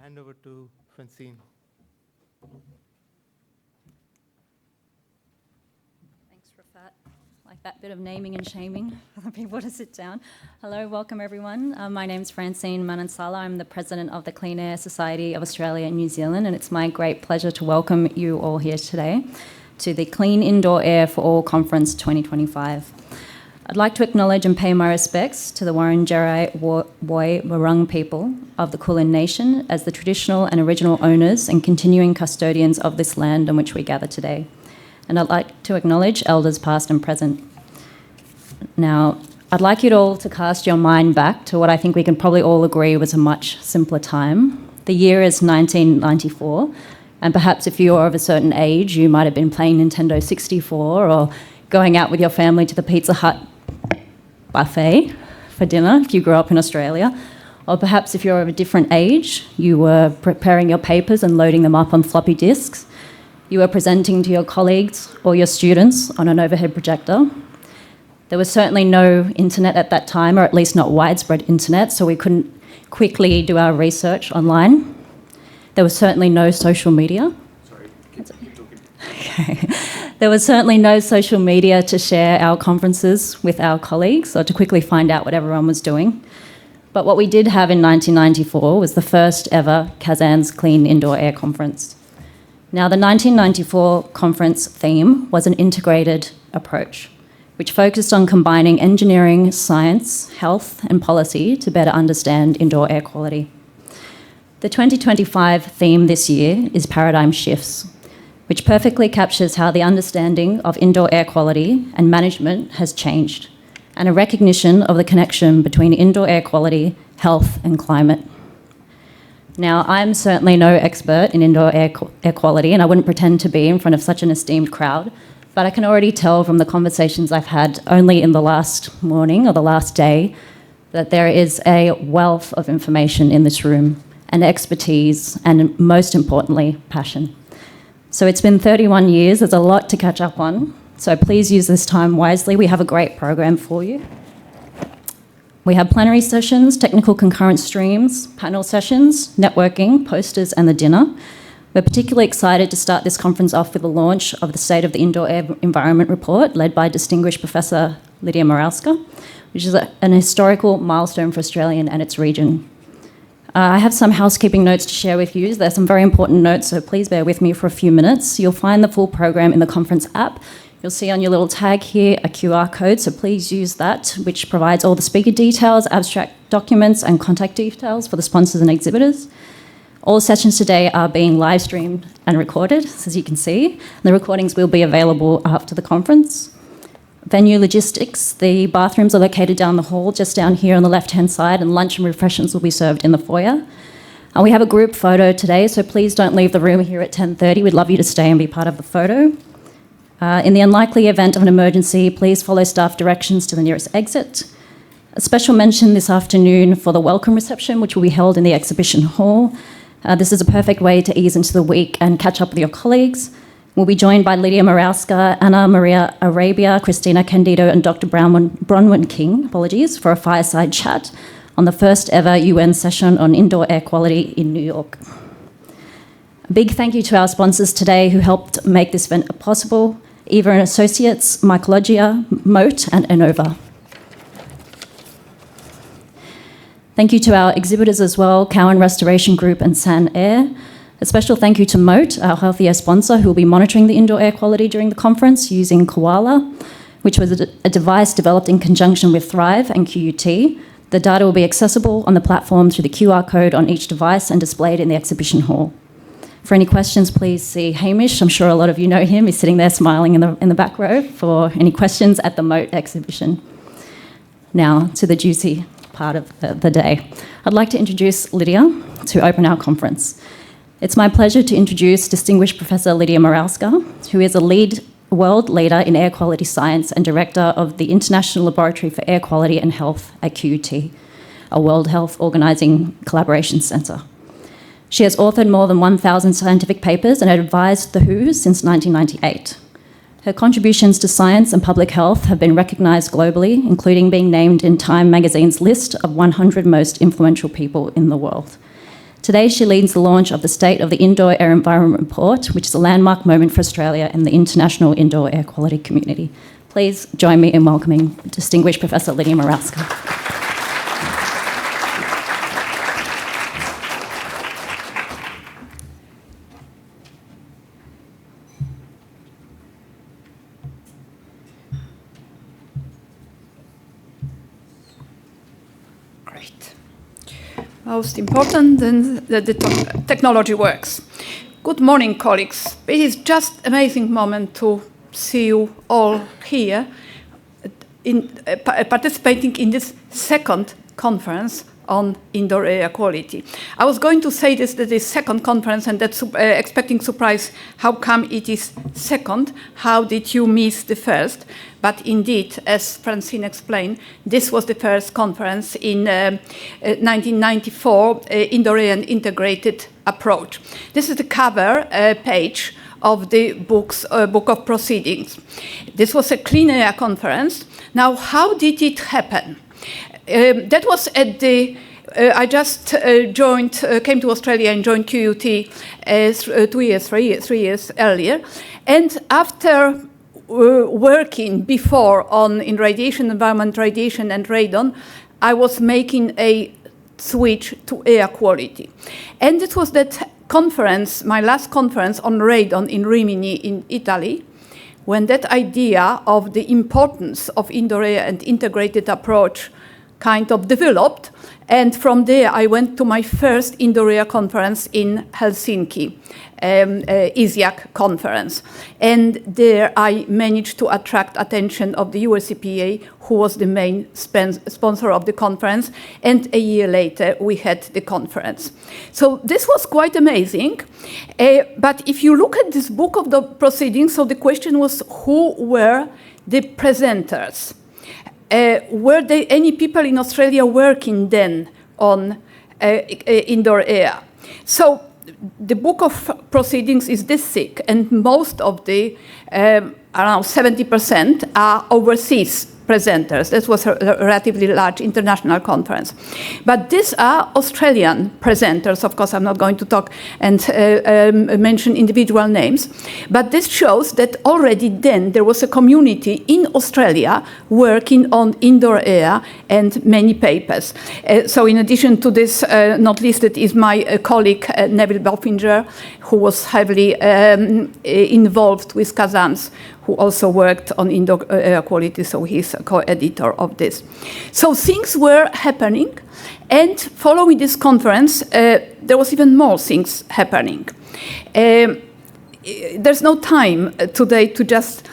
hand over to Francine. Thanks, Rafat. Like that bit of naming and shaming for the people to sit down. Hello, welcome everyone. My name's Francine Manansala. I'm the president of the Clean Air Society of Australia and New Zealand, and it's my great pleasure to welcome you all here today to the Clean Indoor Air for All Conference 2025. I'd like to acknowledge and pay my respects to the Wurundjeri Woi Wurrung people of the Kulin Nation as the traditional and original owners and continuing custodians of this land on which we gather today. And I'd like to acknowledge elders past and present. Now, I'd like you all to cast your mind back to what I think we can probably all agree was a much simpler time. The year is 1994, and perhaps if you are of a certain age, you might have been playing Nintendo 64 or going out with your family to the Pizza Hut buffet for dinner if you grew up in Australia. Or perhaps if you're of a different age, you were preparing your papers and loading them up on floppy disks. You were presenting to your colleagues or your students on an overhead projector. There was certainly no internet at that time, or at least not widespread internet, so we couldn't quickly do our research online. There was certainly no social media. Sorry, keep talking. Okay. There was certainly no social media to share our conferences with our colleagues or to quickly find out what everyone was doing. But what we did have in 1994 was the first ever CASANZ Clean Indoor Air Conference. Now, the 1994 conference theme was an integrated approach, which focused on combining engineering, science, health, and policy to better understand indoor air quality. The 2025 theme this year is Paradigm Shifts, which perfectly captures how the understanding of indoor air quality and management has changed, and a recognition of the connection between indoor air quality, health, and climate. Now, I'm certainly no expert in indoor air quality, and I wouldn't pretend to be in front of such an esteemed crowd, but I can already tell from the conversations I've had only in the last morning or the last day that there is a wealth of information in this room, and expertise, and most importantly, passion. So it's been 31 years, there's a lot to catch up on, so please use this time wisely. We have a great program for you. We have plenary sessions, technical concurrent streams, panel sessions, networking, posters, and the dinner. We're particularly excited to start this conference off with the launch of the State of the Indoor Air Environment report, led by distinguished Professor Lidia Morawska, which is an historical milestone for Australia and its region. I have some housekeeping notes to share with you. There's some very important notes, so please bear with me for a few minutes. You'll find the full program in the conference app. You'll see on your little tag here a QR code, so please use that, which provides all the speaker details, abstract documents, and contact details for the sponsors and exhibitors. All sessions today are being live streamed and recorded, as you can see. The recordings will be available after the conference. Venue logistics, the bathrooms are located down the hall, just down here on the left-hand side, and lunch and refreshments will be served in the foyer. We have a group photo today, so please don't leave the room here at 10:30. We'd love you to stay and be part of the photo. In the unlikely event of an emergency, please follow staff directions to the nearest exit. A special mention this afternoon for the welcome reception, which will be held in the exhibition hall. This is a perfect way to ease into the week and catch up with your colleagues. We'll be joined by Lidia Morawska, Anna Maria Arabia, Christina Candido, and Dr. Bronwyn King, for a fireside chat on the first ever UN session on indoor air quality in New York. A big thank you to our sponsors today who helped make this event possible: Eva and Associates, Mycologia, Moat, and Enova. Thank you to our exhibitors as well, Cowan Restoration Group and San Air. A special thank you to Moat, our healthy air sponsor, who will be monitoring the indoor air quality during the conference using Koala, which was a device developed in conjunction with Thrive and QUT. The data will be accessible on the platform through the QR code on each device and displayed in the exhibition hall. For any questions, please see Hamish. I'm sure a lot of you know him. He's sitting there smiling in the back row for any questions at the Moat exhibition. Now, to the juicy part of the day. I'd like to introduce Lidia to open our conference. It's my pleasure to introduce distinguished Professor Lidia Morawska, who is a world leader in air quality science and director of the International Laboratory for Air Quality and Health at QUT, a World Health Organizing Collaboration Centre. She has authored more than 1,000 scientific papers and advised the WHO since 1998. Her contributions to science and public health have been recognised globally, including being named in Time magazine's list of 100 most influential people in the world. Today, she leads the launch of the State of the Indoor Air Environment Report, which is a landmark moment for Australia and the international indoor air quality community. Please join me in welcoming distinguished Professor Lidia Morawska. Most important, then the technology works. Good morning, colleagues. It is just an amazing moment to see you all here participating in this second conference on indoor air quality. I was going to say this second conference, and that's expecting surprise. How come it is second? How did you miss the first? But indeed, as Francine explained, this was the first conference in 1994, Indoor Air and Integrated Approach. This is the cover page of the book of proceedings. This was a clean air conference. Now, how did it happen? That was at the, I just came to Australia and joined QUT 3 years earlier. And after working before in radiation, environment radiation and radon, I was making a switch to air quality. And it was that conference, my last conference on radon in Rimini in Italy, when that idea of the importance of indoor air and integrated approach kind of developed. And from there, I went to my first indoor air conference in Helsinki, ISIAC conference. And there I managed to attract attention of the US EPA, who was the main sponsor of the conference. And a year later, we had the conference. So this was quite amazing. But if you look at this book of the proceedings, so the question was, who were the presenters? Were there any people in Australia working then on indoor air? So the book of proceedings is this thick, and most of the, around 70%, are overseas presenters. This was a relatively large international conference. But these are Australian presenters. Of course, I'm not going to talk and mention individual names. But this shows that already then there was a community in Australia working on indoor air and many papers. So in addition to this, not listed is my colleague Neville Boffinger, who was heavily involved with CASANZ, who also worked on indoor air quality, so he's a co-editor of this. So things were happening, and following this conference, there was even more things happening. There's no time today to just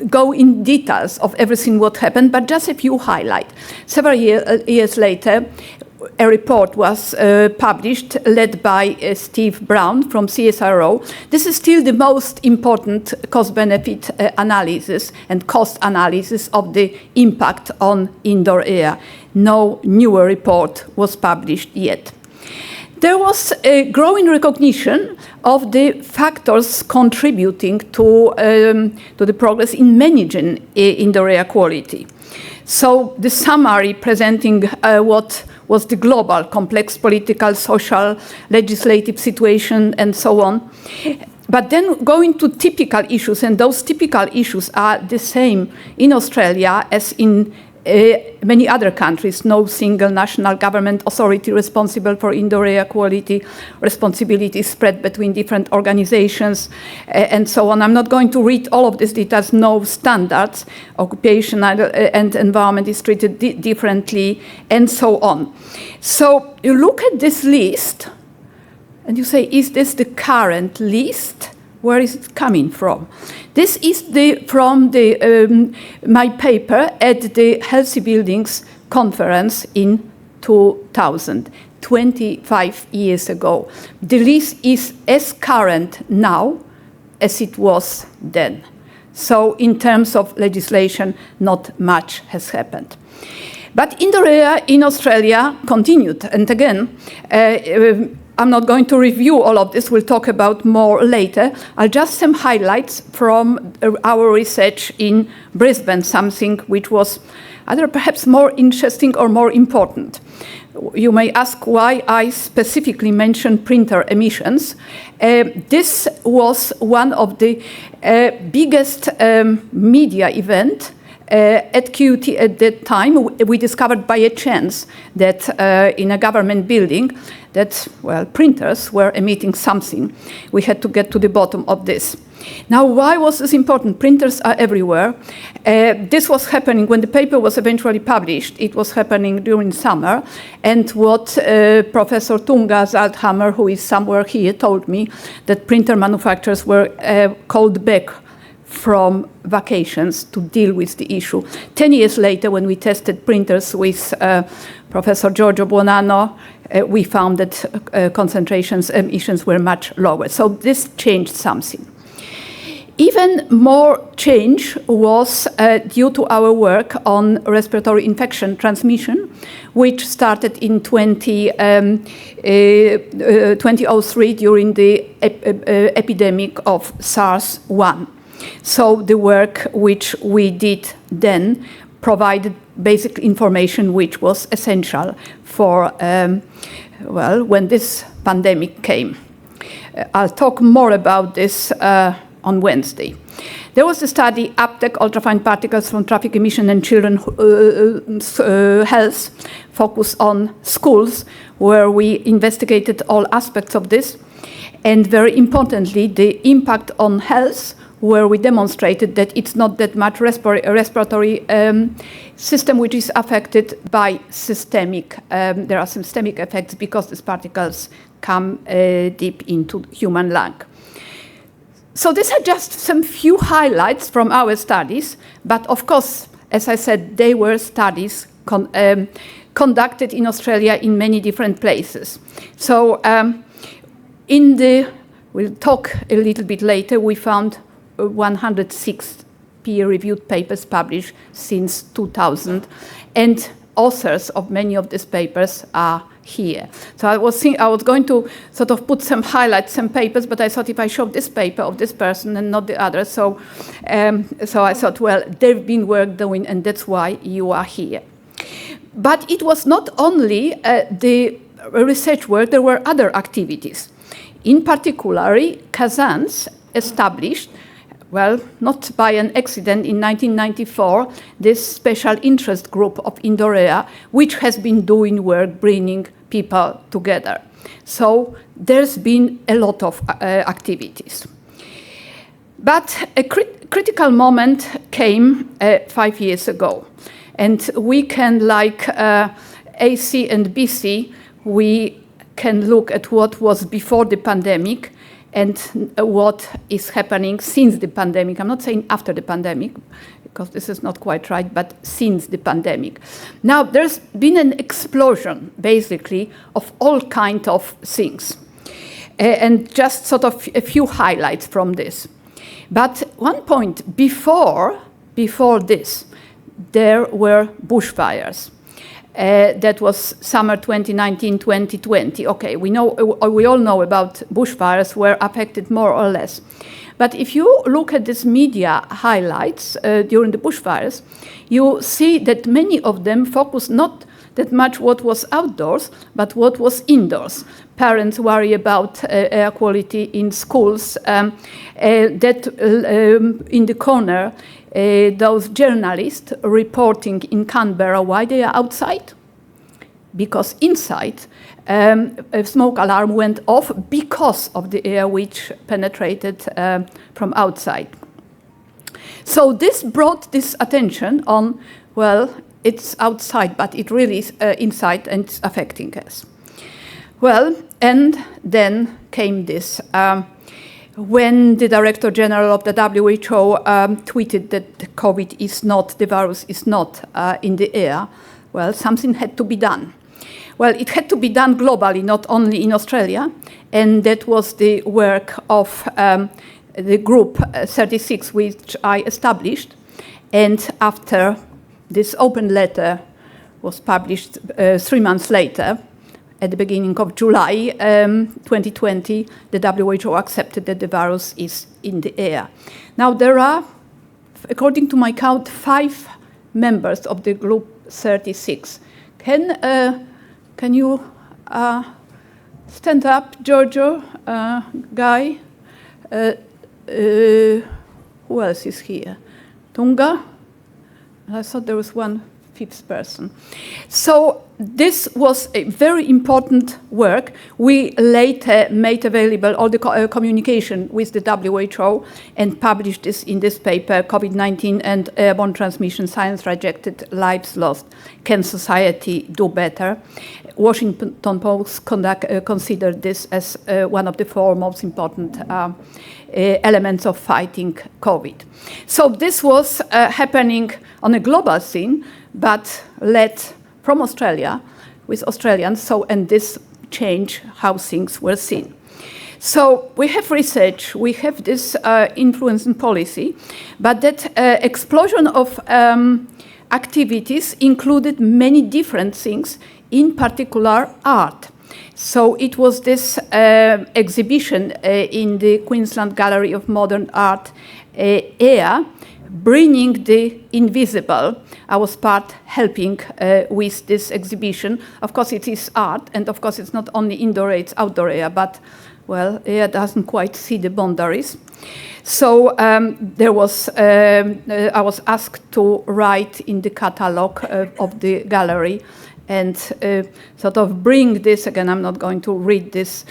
go in details of everything what happened, but just a few highlights. Several years later, a report was published, led by Steve Brown from CSIRO. This is still the most important cost-benefit analysis and cost analysis of the impact on indoor air. No newer report was published yet. There was a growing recognition of the factors contributing to the progress in managing indoor air quality. So the summary presenting what was the global complex political, social, legislative situation, and so on. But then going to typical issues, and those typical issues are the same in Australia as in many other countries. No single national government authority responsible for indoor air quality, responsibility spread between different organizations, and so on. I'm not going to read all of these details. No standards, occupational and environment is treated differently, and so on. So you look at this list, and you say, is this the current list? Where is it coming from? This is from my paper at the Healthy Buildings Conference in 2000, 25 years ago. The list is as current now as it was then. So in terms of legislation, not much has happened. But indoor air in Australia continued. And again, I'm not going to review all of this. We'll talk about more later. I'll just some highlights from our research in Brisbane, something which was either perhaps more interesting or more important. you may ask why I specifically mentioned printer emissions. This was one of the biggest media events at QUT at that time. We discovered by a chance that in a government building that, well, printers were emitting something. We had to get to the bottom of this. Now, why was this important? Printers are everywhere. This was happening when the paper was eventually published. It was happening during summer. And what Professor Tunga Zalthammer, who is somewhere here, told me that printer manufacturers were called back from vacations to deal with the issue. 10 years later, when we tested printers with Professor Giorgio Buonanno, we found that concentrations, emissions were much lower. So this changed something. Even more change was due to our work on respiratory infection transmission, which started in 2003 during the epidemic of SARS-1. So the work which we did then provided basic information which was essential for, well, when this pandemic came. I'll talk more about this on Wednesday. There was a study, uptake ultrafine particles from traffic emission and children's health, focused on schools, where we investigated all aspects of this. And very importantly, the impact on health, where we demonstrated that it's not that much respiratory system which is affected by systemic. There are systemic effects because these particles come deep into human lung. So these are just some few highlights from our studies, but of course, as I said, they were studies conducted in Australia in many different places. So we'll talk a little bit later, we found 106 peer-reviewed papers published since 2000, and authors of many of these papers are here. So I was going to sort of put some highlights, some papers, but I thought if I show this paper of this person and not the other, so I thought, well, they've been work doing, and that's why you are here. But it was not only the research work, there were other activities. In particular, CASANZ established, well, not by an accident, in 1994, this special interest group of indoor air, which has been doing work bringing people together. So there's been a lot of activities. But a critical moment came 5 years ago. And we can, like AC and BC, we can look at what was before the pandemic and what is happening since the pandemic. I'm not saying after the pandemic, because this is not quite right, but since the pandemic. Now, there's been an explosion, basically, of all kinds of things. And just sort of a few highlights from this. But one point before this, there were bushfires. That was summer 2019-2020. Okay, we all know about bushfires were affected more or less. But if you look at these media highlights during the bushfires, you see that many of them focus not that much what was outdoors, but what was indoors. Parents worry about air quality in schools. In the corner, those journalists reporting in Canberra why they are outside. Because inside, a smoke alarm went off because of the air which penetrated from outside. So this brought this attention on, well, it's outside, but it really is inside and it's affecting us. Well, and then came this. When the Director General of the WHO tweeted that the virus is not in the air, well, something had to be done. Well, it had to be done globally, not only in Australia, and that was the work of the group 36, which I established. And after this open letter was published 3 months later, at the beginning of July 2020, the WHO accepted that the virus is in the air. Now, there are, according to my count, 5 members of the group 36. Can Can you stand up, Giorgio, Guy? Who else is here? Tunga? I thought there was one fifth person. So this was a very important work. We later made available all the communication with the WHO and published this in this paper, COVID-19 and Airborne Transmission, Science Rejected, Lives Lost. Can society do better? Washington Post considered this as one of the four most important elements of fighting COVID. So this was happening on a global scene, but led from Australia with Australians, so, and this changed how things were seen. So we have research, we have this influence in policy, but that explosion of activities included many different things, in particular art. So it was this exhibition in the Queensland Gallery of Modern Art area, bringing the invisible. I was part helping with this exhibition. Of course, it is art, and of course, it's not only indoor, it's outdoor area, but, well, it doesn't quite see the boundaries. So I was asked to write in the catalogue of the gallery and sort of bring this, again, I'm not going to read this,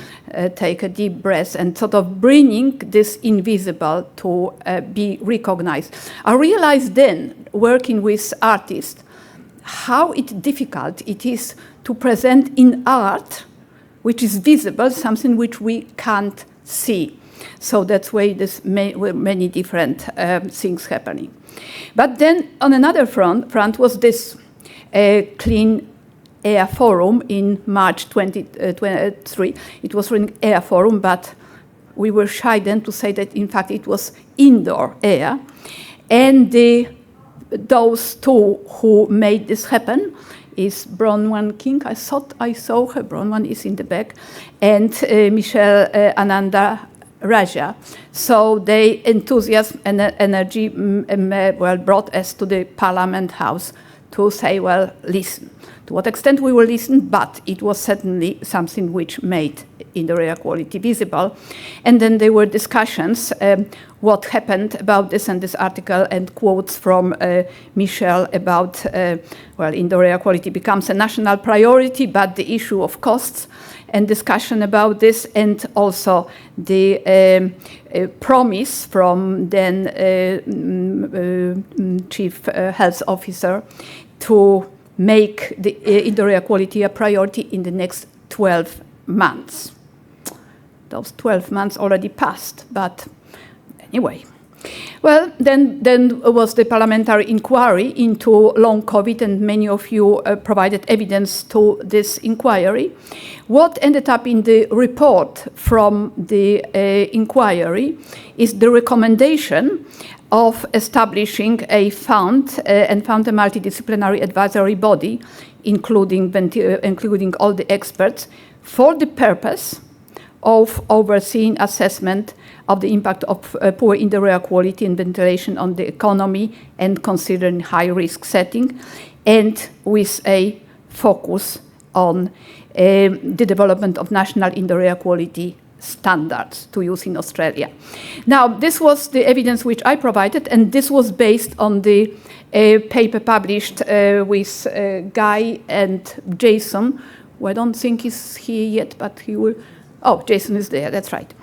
take a deep breath, and sort of bringing this invisible to be recognized. I realized then, working with artists, how difficult it is to present in art, which is visible, something which we can't see. So that's why there's many different things happening. But then on another front was this Clean Air Forum in March 2023. It was an air forum, but we were shy then to say that, in fact, it was indoor air. And those two who made this happen is Bronwyn King. I thought I saw her. Bronwyn is in the back. And Michelle Ananda Raja. So they enthusiasm and energy brought us to the Parliament House to say, well, listen. To what extent we will listen, but it was certainly something which made indoor air quality visible. And then there were discussions, what happened about this and this article, and quotes from Michelle about, indoor air quality becomes a national priority, but the issue of costs, and discussion about this, and also the promise from then Chief Health Officer to make the indoor air quality a priority in the next 12 months. Those 12 months already passed, but anyway. Well, then was the parliamentary inquiry into long COVID, and many of you provided evidence to this inquiry. What ended up in the report from the inquiry is the recommendation of establishing a fund and found a multidisciplinary advisory body, including all the experts, for the purpose of overseeing assessment of the impact of poor indoor air quality and ventilation on the economy, and considering high-risk setting, and with a focus on the development of national indoor air quality standards to use in Australia. Now, this was the evidence which I provided, and this was based on the paper published with Guy and Jason, who I don't think is here yet, but he will. Oh, Jason is there, that's right.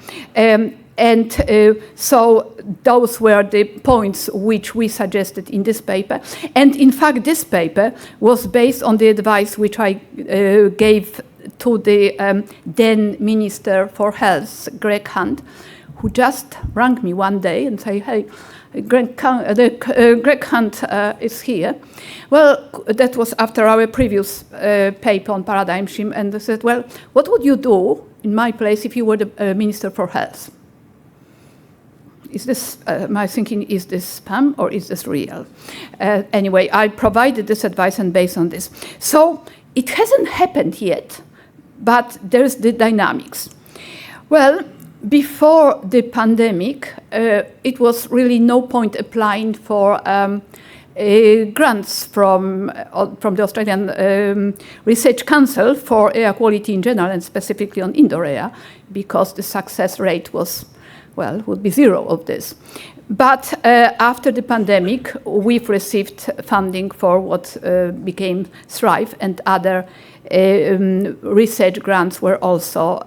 So those were the points which we suggested in this paper. And in fact, this paper was based on the advice which I gave to the then Minister for Health, Greg Hunt, who just rang me one day and said, hey, Greg Hunt is here. Well, that was after our previous paper on paradigm shift, and they said, well, what would you do in my place if you were the Minister for Health? Is this, my thinking, is this spam or is this real? Anyway, I provided this advice and based on this. So it hasn't happened yet, but there's the dynamics. Well, before the pandemic, it was really no point applying for grants from the Australian Research Council for air quality in general and specifically on indoor air, because the success rate was, well, would be zero of this. But after the pandemic, we've received funding for what became Thrive, and other research grants were also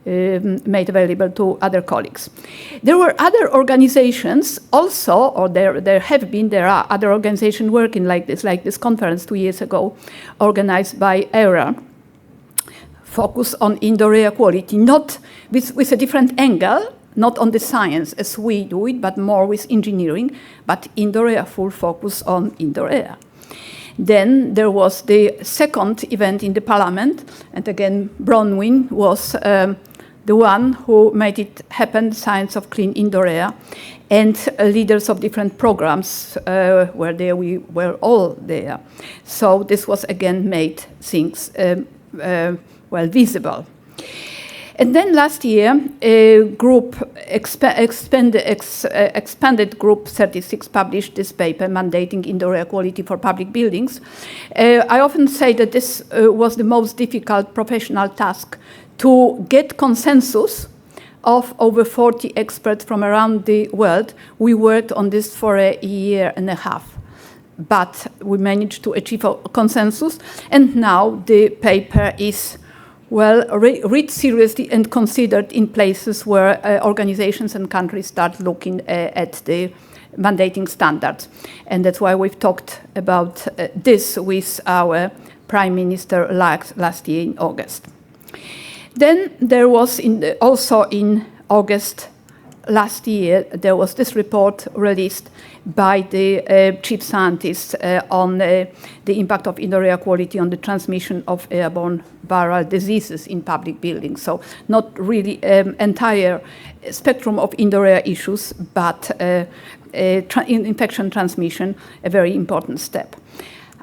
made available to other colleagues. There were other organizations also, or there are other organizations working like this conference 2 years ago, organized by ERA, focus on indoor air quality, not with a different angle, not on the science as we do it, but more with engineering, but indoor air, full focus on indoor air. Then there was the second event in the parliament, and again, Bronwyn was the one who made it happen, Science of Clean Indoor Air, and leaders of different programs were there, we were all there. So this was again made things well visible. And then last year, a group, expanded group 36 published this paper mandating indoor air quality for public buildings. I often say that this was the most difficult professional task, to get consensus of over 40 experts from around the world. We worked on this for a year and a half, but we managed to achieve a consensus, and now the paper is well, read seriously and considered in places where organizations and countries start looking at the mandating standards. And that's why we've talked about this with our Prime Minister last year in August. Then there was also in August last year, there was this report released by the chief scientists on the impact of indoor air quality on the transmission of airborne viral diseases in public buildings. So not really entire spectrum of indoor air issues, but infection transmission, a very important step.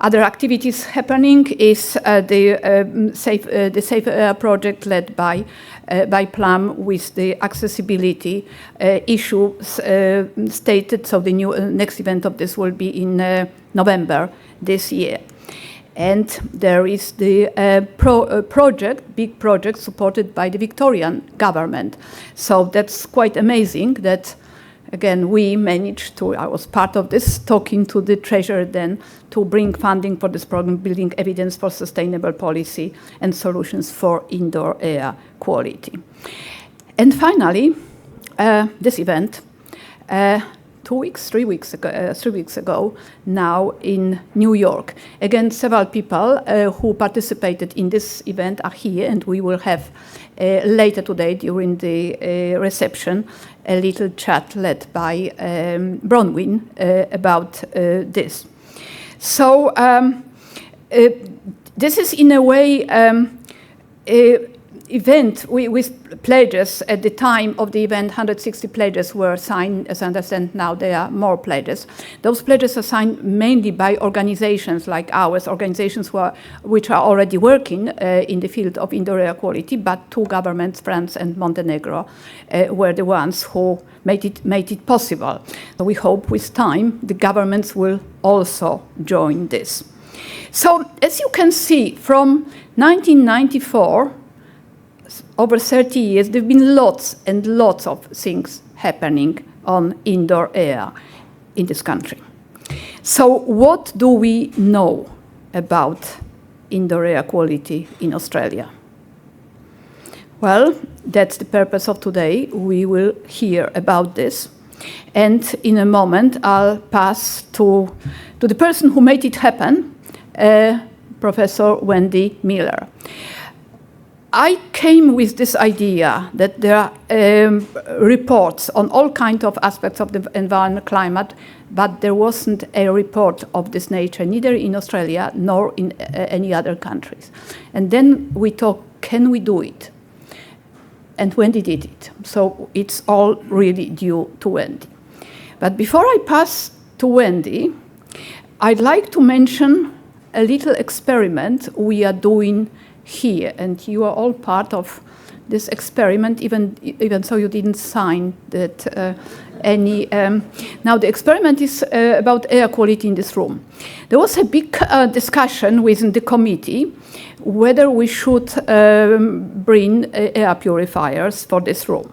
Other activities happening is the Safe Air project led by Plum, with the accessibility issue stated. So the next event of this will be in November this year. And there is the big project supported by the Victorian government. So that's quite amazing that, again, we managed to, I was part of this, talking to the Treasurer then, to bring funding for this program, building evidence for sustainable policy and solutions for indoor air quality. And finally, this event, 3 weeks ago, now in New York. Again, several people who participated in this event are here, and we will have later today during the reception a little chat led by Bronwyn about this. So this is in a way event with pledges. At the time of the event, 160 pledges were signed. As I understand now, there are more pledges. Those pledges are signed mainly by organizations like ours, organizations which are already working in the field of indoor air quality, but two governments, France and Montenegro, were the ones who made it possible. So we hope with time the governments will also join this. So as you can see, from 1994, over 30 years, there have been lots and lots of things happening on indoor air in this country. So what do we know about indoor air quality in Australia? Well, that's the purpose of today. We will hear about this. And in a moment, I'll pass to the person who made it happen, Professor Wendy Miller. I came with this idea that there are reports on all kinds of aspects of the environment, climate, but there wasn't a report of this nature, neither in Australia nor in any other countries. And then we thought, can we do it? And Wendy did it. So it's all really due to Wendy. But before I pass to Wendy, I'd like to mention a little experiment we are doing here, and you are all part of this experiment, even so you didn't sign that any. Now the experiment is about air quality in this room. There was a big discussion within the committee whether we should bring air purifiers for this room.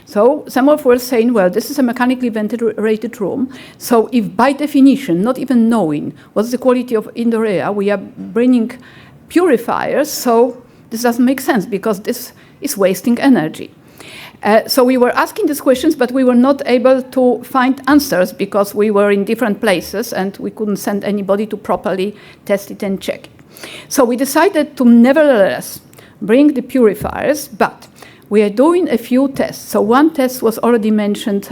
So some of us were saying, well, this is a mechanically ventilated room, so if by definition, not even knowing what's the quality of indoor air, we are bringing purifiers, so this doesn't make sense because this is wasting energy. So we were asking these questions, but we were not able to find answers because we were in different places and we couldn't send anybody to properly test it and check it. So we decided to nevertheless bring the purifiers, but we are doing a few tests. So one test was already mentioned,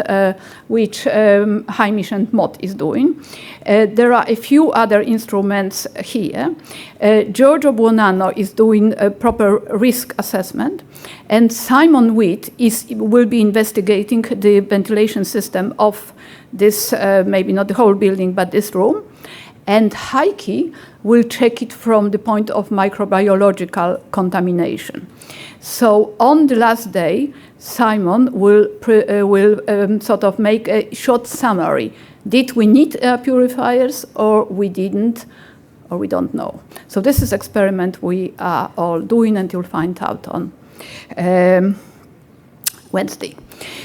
which Heimish and Mott is doing. There are a few other instruments here. Giorgio Buonanno is doing a proper risk assessment, and Simon Witt will be investigating the ventilation system of this, maybe not the whole building, but this room. And Heikki will check it from the point of microbiological contamination. So on the last day, Simon will sort of make a short summary. Did we need air purifiers or we didn't, or we don't know? So this is experiment we are all doing and you'll find out on Wednesday.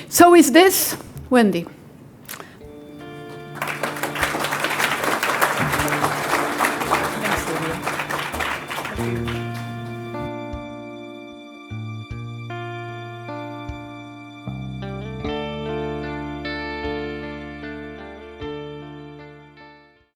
So is this, Wendy? Thanks, Lidia.